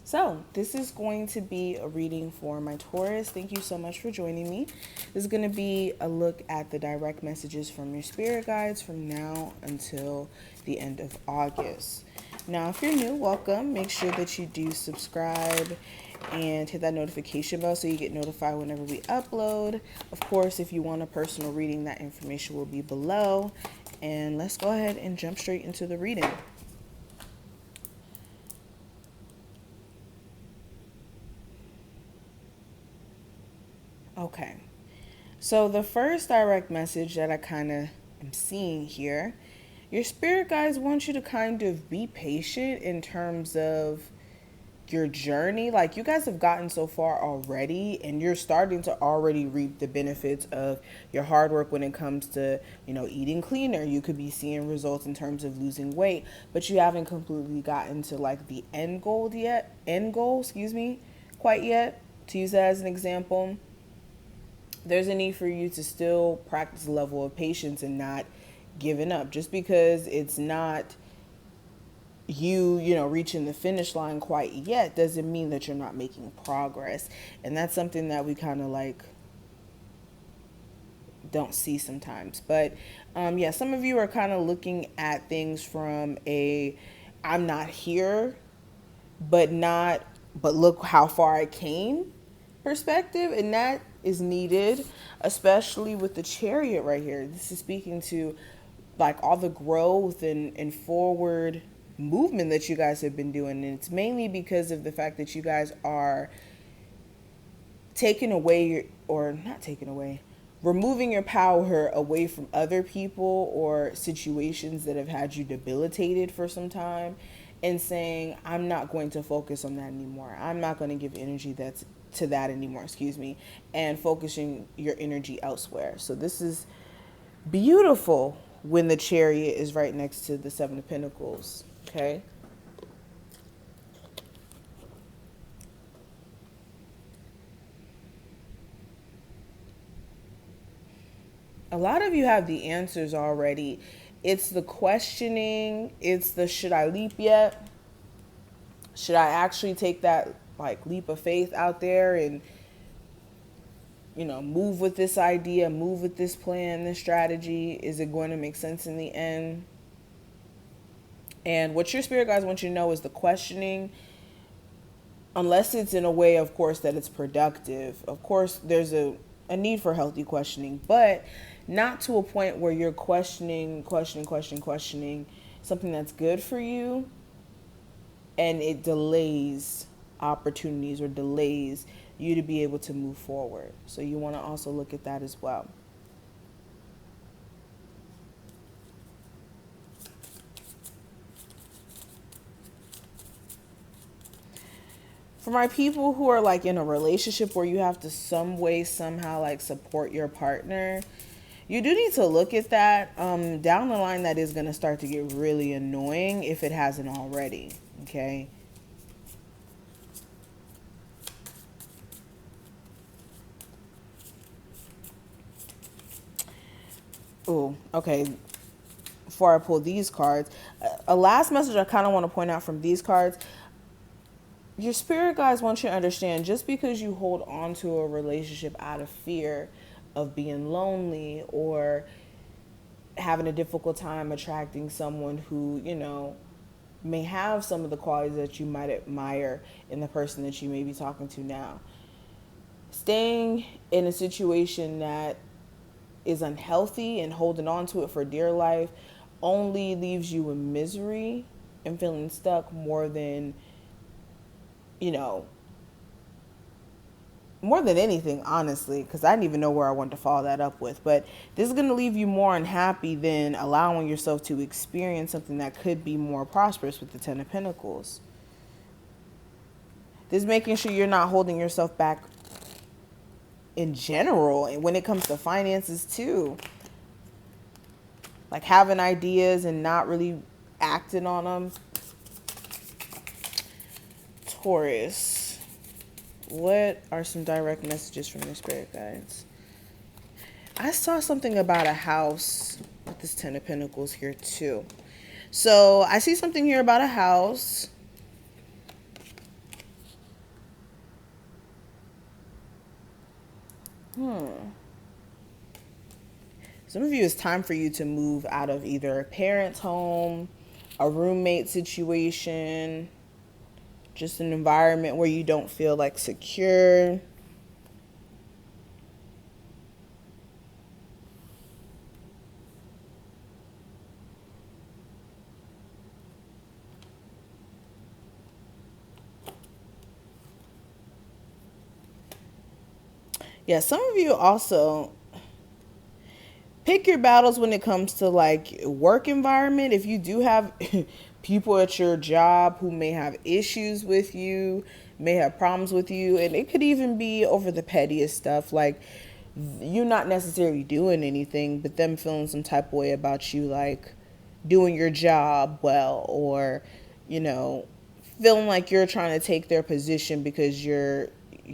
So this is going to be a reading for my Taurus. Thank you so much for joining me. This is going to be a look at the direct messages from your spirit guides from now until the end of August. Now, if you're new, welcome. Make sure that you do subscribe and hit that notification bell so you get notified whenever we upload. Of course, if you want a personal reading, that information will be below. And let's go ahead and jump straight into the reading. Okay, so the first direct message that I kind of am seeing here, your spirit guides want you to kind of be patient in terms of your journey. Like, you guys have gotten so far already, and you're starting to already reap the benefits of your hard work when it comes to, eating cleaner. You could be seeing results in terms of losing weight, but you haven't completely gotten to like the end goal, quite yet, to use that as an example. There's a need for you to still practice a level of patience and not giving up. Just because it's not reaching the finish line quite yet doesn't mean that you're not making progress. And that's something that we kind of like don't see sometimes. But some of you are kind of looking at things from I'm not here, but look how far I came perspective, and that is needed, especially with the Chariot right here. This is speaking to like all the growth and forward movement that you guys have been doing, and it's mainly because of the fact that you guys are removing your power away from other people or situations that have had you debilitated for some time, and saying, I'm not going to focus on that anymore. I'm not going to give energy to that anymore, and focusing your energy elsewhere. So this is beautiful when the Chariot is right next to the Seven of Pentacles, okay? A lot of you have the answers already. It's the questioning. It's the, should I leap yet? Should I actually take that like leap of faith out there and, move with this idea, move with this plan, this strategy? Is it going to make sense in the end? And what your spirit guides want you to know is the questioning, unless it's in a way, of course, that it's productive. Of course, there's a need for healthy questioning, but not to a point where you're questioning something that's good for you, and it delays opportunities or delays you to be able to move forward. So you want to also look at that as well. For my people who are like in a relationship where you have to some way, somehow like support your partner, you do need to look at that. Down the line, that is going to start to get really annoying if it hasn't already, okay? Oh, okay. Before I pull these cards, a last message I kind of want to point out from these cards. Your spirit guides want you to understand, just because you hold on to a relationship out of fear of being lonely or having a difficult time attracting someone who, may have some of the qualities that you might admire in the person that you may be talking to now. Staying in a situation that is unhealthy and holding on to it for dear life only leaves you in misery and feeling stuck more than anything, honestly, because I didn't even know where I wanted to follow that up with. But this is going to leave you more unhappy than allowing yourself to experience something that could be more prosperous with the Ten of Pentacles. This is making sure you're not holding yourself back in general, and when it comes to finances too. Like having ideas and not really acting on them. Taurus, what are some direct messages from your spirit guides? I saw something about a house with this Ten of Pentacles here too. So I see something here about a house. Some of you, it's time for you to move out of either a parent's home, a roommate situation, just an environment where you don't feel like secure. Yeah, some of you also pick your battles when it comes to like work environment. If you do have people at your job who may have issues with you, may have problems with you, and it could even be over the pettiest stuff, like you not necessarily doing anything, but them feeling some type of way about you, like doing your job well, or you know, feeling like you're trying to take their position because you're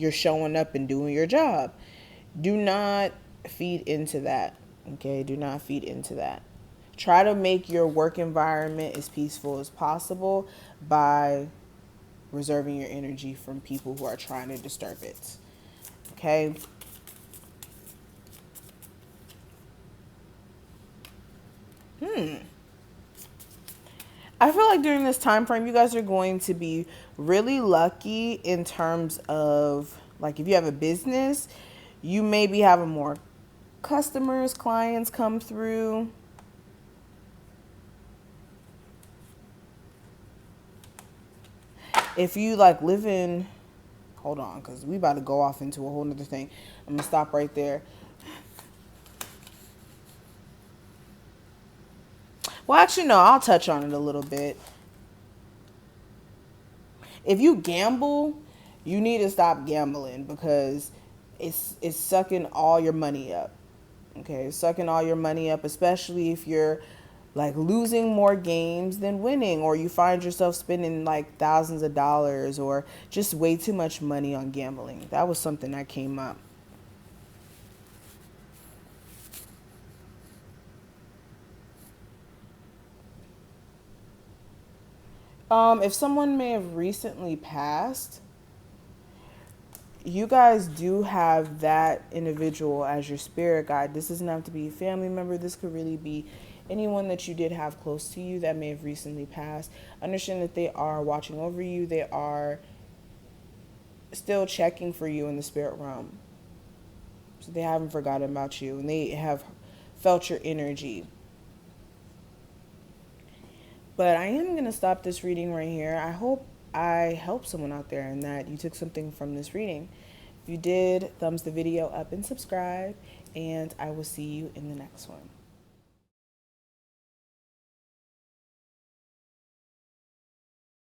showing up and doing your job. Do not feed into that. Okay, do not feed into that. Try to make your work environment as peaceful as possible by reserving your energy from people who are trying to disturb it. Okay? I feel like during this time frame, you guys are going to be really lucky in terms of, like, if you have a business, you may be having more customers, clients come through. If you like live in, hold on, because we about to go off into a whole nother thing. I'm gonna stop right there. Well, actually, no, I'll touch on it a little bit. If you gamble, you need to stop gambling because it's sucking all your money up. Okay, sucking all your money up, especially if you're like losing more games than winning, or you find yourself spending like thousands of dollars or just way too much money on gambling. That was something that came up. If someone may have recently passed, you guys do have that individual as your spirit guide. This doesn't have to be a family member. This could really be anyone that you did have close to you that may have recently passed. Understand that they are watching over you. They are still checking for you in the spirit realm. So they haven't forgotten about you and they have felt your energy. But I am going to stop this reading right here. I hope I helped someone out there and that you took something from this reading. If you did, thumbs the video up and subscribe, and I will see you in the next one.